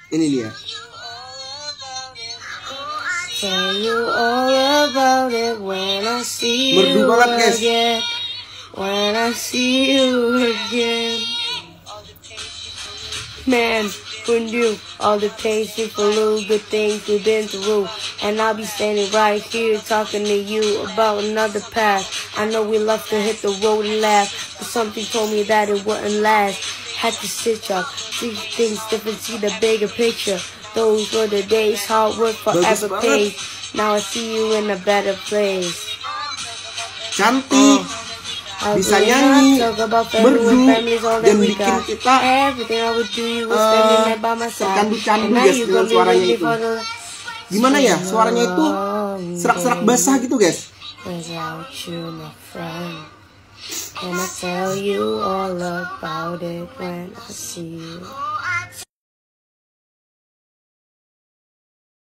Ini dia. Tell you all about it when I see Merdu you banget, guys. again. When I see you again. Man, who knew all the tasty for little good things we've been through? And I'll be standing right here talking to you about another path. I know we love to hit the road and laugh, but something told me that it wouldn't last. Had to stitch up, see things different, see the bigger picture. Those were the days, hard work forever paid. Now I see you in a better place. Cantik, bisa nyanyi, merdu, dan bikin kita tercandu-candu guys dengan suaranya itu. Gimana ya, suaranya itu serak-serak basah gitu guys. And I tell you all about it when I see you.